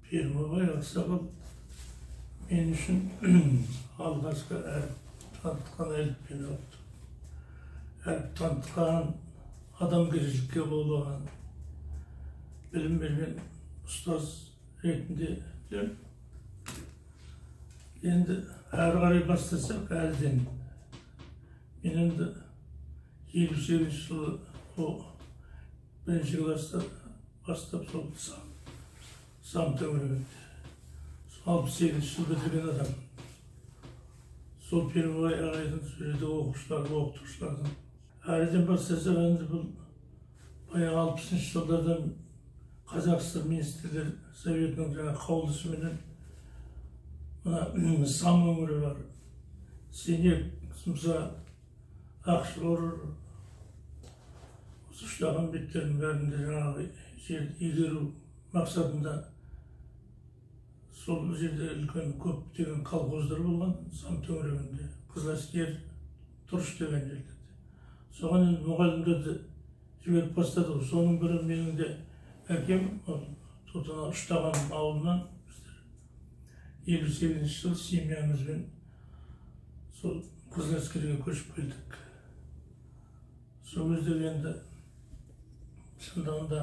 Pirmabay Aksakal men üçün alғашқы әріп танытқан әліппен oldu. Әріп танытқан адамгершілікке болған білім берген ұстаз ретінде білем. Енді әрі қарай бастасақ әлден мен енді 58 жылы бірінші класста бастап сол сам төңірегінде 68 жыл бітірген адам. Сол Pirmabay ағайдың сөйледі оқытушылардың. Әріден бастасақ енді бұл баяғы 60 жылдардан Қазақстан Министрлер Советінің жаңа қаулысыменен мына сам өңірі бар. Сенек, Сымса, Ақшұр, осы үштаған беттердің бәрінде жаңағы жерді игеру мақсатында сол жерде үлкен көптеген колхоздар болған, сам төңірегінде, Қызыләскер, Тұрыш деген жерлерде. Соған енді мұғалімдерді жіберіп бастады. Соның бірі менің де әкем үштаған ауылынан 58 жыл семьямызбен сол Қызыләскерге көшіп келдік. Сол кезде енді шындығында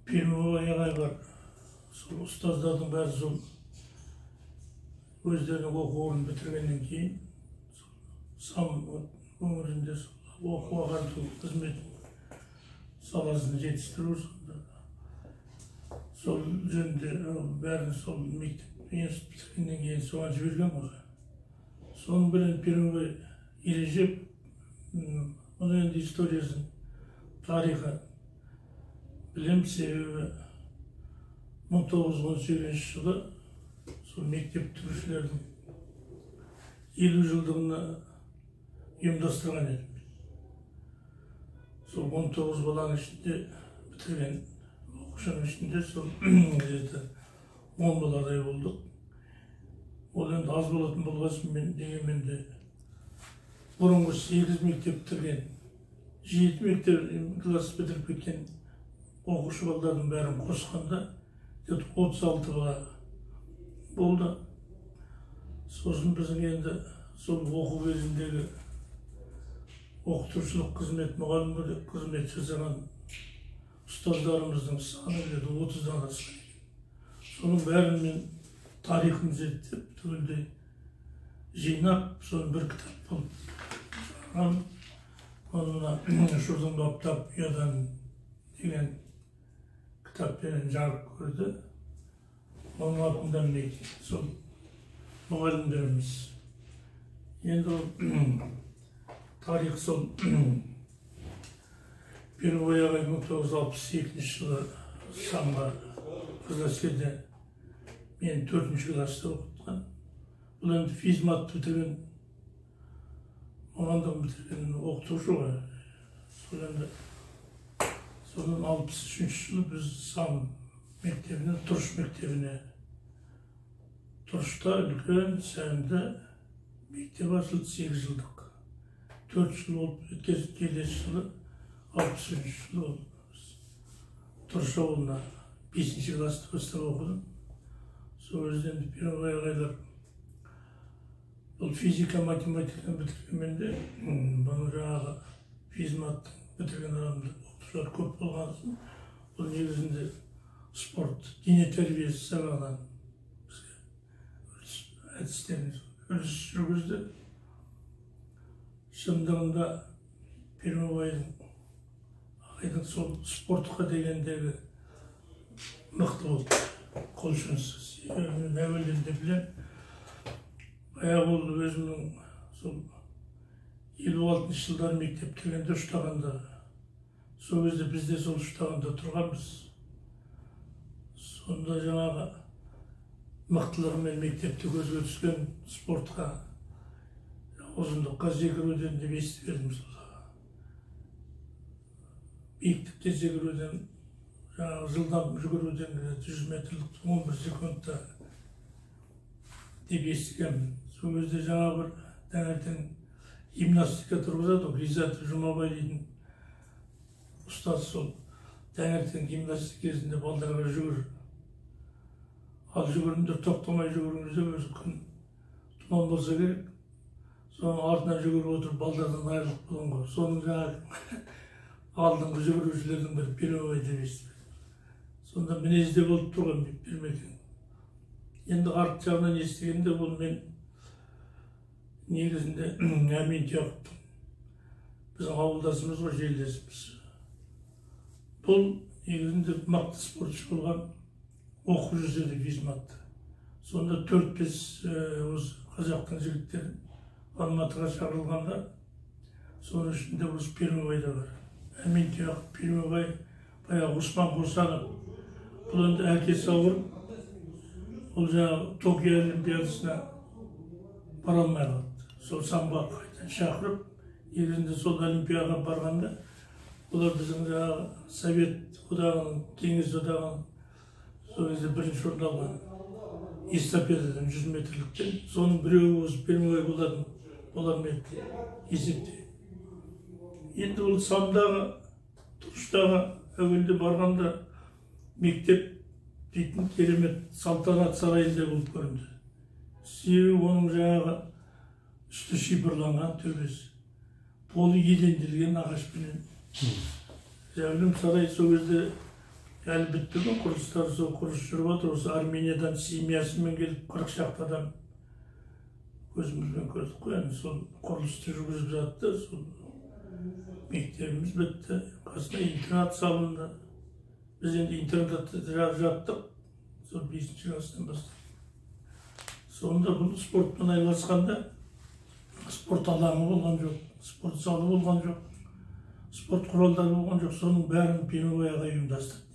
Pirmabay ағай бар. Сол ұстаздардың бәрі сол өздерінің оқу орнын бітіргеннен кейін сам өңірінде оқу ағарту қызмет саласын жетістіру сол жөнінде бәрін сол мектеп институт бітіргеннен кейін соған жіберген ғой. Соның бірін Pirmabay ережеп, оны енді историясын, тарихы білем, себебі 1918 жылы сол мектеп бітірушілердің 50 жылдығына ұйымдастырған едім. Сол 19 баланың ішінде бітірген оқушының ішінде сол 10 баладай болдық. Ол енді аз болатын болғасын мен дегенмен де бұрынғы 8 мектеп бітірген, 7 мектеп класс бітіріп кеткен оқушы балалардың бәрін қосқанда 36 бала болды. Сосын біздің енді сол оқу кезіндегі оқытушылық қызмет, мұғалім қызмет жасаған ұстаздарымыздың саны 30-дан асқан. Соның бәрін мен тарихын зерттеп, түгелдей жинап, соны бір кітап болып шығарған. Оны Шұрдың баптап ұядан деген кітаппен жарық көрді. Оның артында мінекей сол мұғалімдеріміз. Енді тарих сол Pirmabay ағай 1962 жылы самға Қызыләскерде мен 4-ші класста оқытқан. Бұл енді физмат бітірген, мамандығын бітірген оқытушы ғой. Сол енді соның 63 жылы біз сам мектебіне, Тұрыш мектебіне, Тұрышта үлкен сәнді мектеп ашылды 8 жылдық. 4 жыл болып өткізіп, келесі жылы 63 жылы Тұрыш ауылына 5-ші класты бастап оқыдым. Сол өзден Pirmabay ағайлар бұл физика, математиканы бітіргенмен де бұны жаңағы физматтың бітірген адамды оқытушылар көп болған соң, бұл негізінде спорт, дене тәрбиесі сабағынан әдістерін үрдіс жүргізді. Шындығында Pirmabay ағайдың сол спортқа дегендегі мықты болды, құлшынысы. Мен әуелден де білем, баяғы ол өзімнің сол 56 жылдар мектеп дегенде ұштағанда, сол кезде бізде сол ұштағанда тұрғанбыз. Сонда жаңағы мықтылығымен мектепте көзге түскен спортқа, ұзындыққа секіруден деп естіп едім. Биіктікте секіруден, жылдам жүгіруден 100 метрлік 11 секундта деп естігенмін. Сол кезде жаңағы бір таңертең гимнастика тұрғызады, Ғизат Жұмабай дейтін ұстаз сол таңертең гимнастика кезінде балдарға жүгір. Ал жүгіріңдер, тоқтамай жүгіріңдер, өзі күн тұман болса керек. Соның артынан жүгіріп отырып, балдардан айырылып болған ғой. Соның жаңағы алдыңғы жүгірушілердің бір перебай деп естіп. Сонда мінезде болып тұрған Пермекең. Енді арт жағынан естігенде бұл мен негізінде Әмин Тияқовтың. Біздің ауылдасымыз ғой, жерлесіміз. Бұл негізінде мықты спортшы болған, оқып жүрсе де физматты. Сонда 4-5 осы қазақтың жігіттері Алматыға шақырылғанда, соның ішінде осы Пермебайда бар. Әмин Тияқов, Пермебай, баяғы Усман Қосанов. Бұл енді әкесі ауырып, ол жаңағы Токио олимпиадасына бара алмай қалды. Сол самбоға қайта шақырып, негізінде сол олимпиадаға барғанда, олар біздің жаңағы Совет одағының, Кеңес одағының сол кезде бірінші орын алған эстафетадан 100 метрліктен, соның біреуі осы Пермебай болармен есепте. Енді ол самдағы, тұрыштағы әуелде барғанда мектеп дейтін керемет салтанат сарайында болып көрінді. Себебі оның жаңағы үсті шипырланған төбесі, полы еденделген ағашпенен. Зәулім сарай сол кезде әлі бітпеген құрылыстары, сол құрылыс жүріп жатыр. Осы Армениядан семьясымен келіп 40 шақты адам көзімізбен көрдік қой. Сол құрылысты жүргізіп жатты. Сол мектебіміз бітті. Қасына интернат салынды. Біз енді интернатта жаттық. Сол 5-ші класстан бастап. Сонда бұл спортпен айналысқанда спорт алаңы болған жоқ, спорт залы болған жоқ, спорт құралдары болған жоқ. Соның бәрін Пермебайға ұйымдастырды.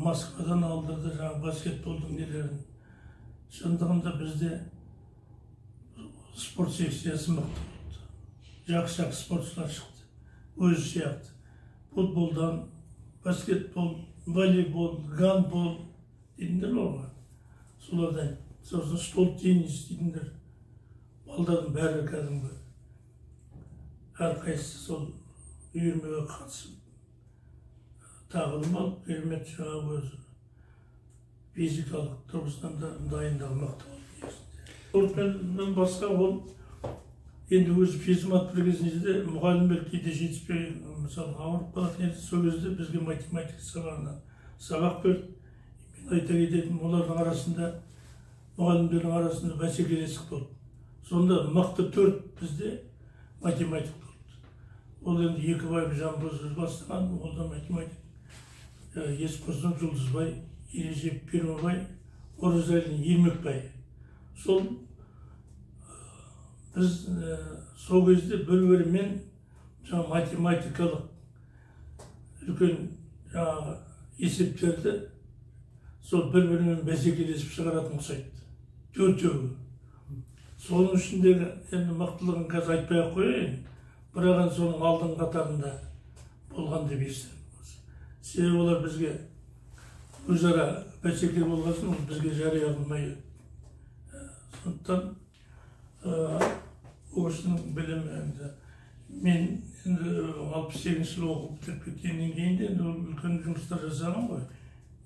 Москвадан алдырды жаңағы баскетболдың нелерін. Шындығында бізде спорт секциясы мықты болды. Жақсы спортшылар шықты. Өзі сияқты. Футболдан, баскетбол, волейбол, гандбол дейтіндер болған. Солардан, сосын стол теннис дейтіндер. Балдардың бәрі кәдімгі. Әрқайсысы сол үйірмеге қатысып тағылым алып, керемет жаңағы өзі физикалық тұрғысынан да дайындығы мықты болды. Спортпен басқа ол енді өзі физмат бір кезінде мұғалімдер кейде жетіспей, мысалы ауырып қалатын еді, сол кезде бізге математика сабағынан сабақ берді. Мен айта кететін, олардың арасында, мұғалімдердің арасында бәсекелестік болды. Сонда мықты 4 бізде математик болды. Ол енді Екібаев Жанбозов бастаған, ол да математик. Есқожин Жұлдызбай, Ережеп Пермебай, Оразалин Ермекбай. Сол біз сол кезде бір-бірімен математикалық үлкен есептерді сол бір-бірімен бәсекелесіп шығаратын ұқсайды. 4-еуі. Соның ішіндегі енді мықтылығын қазір айтпай-ақ қояйын, бірақ соның алдыңғы қатарында болған деп естідім. Себебі олар бізге өзара бәсеке болғасын, ол бізге жария қылмай. Сондықтан осының білімі енді мен 68 жыл оқып бітіріп кеткеннен кейін де үлкен жұмыстар жасаған ғой.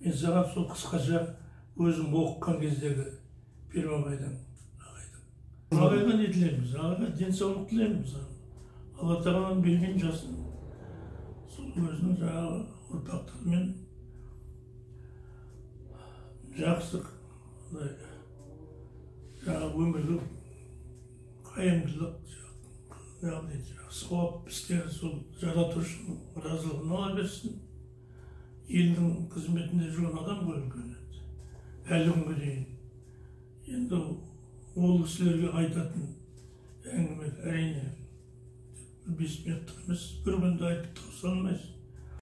Мен саған сол қысқаша өзім оқыған кездегі Пермебайдан ағайға не тілейміз? Ағайға денсаулық тілейміз. Алла тағаланың берген жасын сол өзінің жаңағы ұрпақтарымен жақсы жаңағы өмірге қайымдылық, сауап істер сол жаратушының разылығын ала берсін. Елдің қызметінде жүрген адам ғой үлкен. Әлі күнге дейін. Енді ол кісілерге айтатын әңгіме әрине 5 минуттық емес, бір күнде айтып тауыса алмайсың.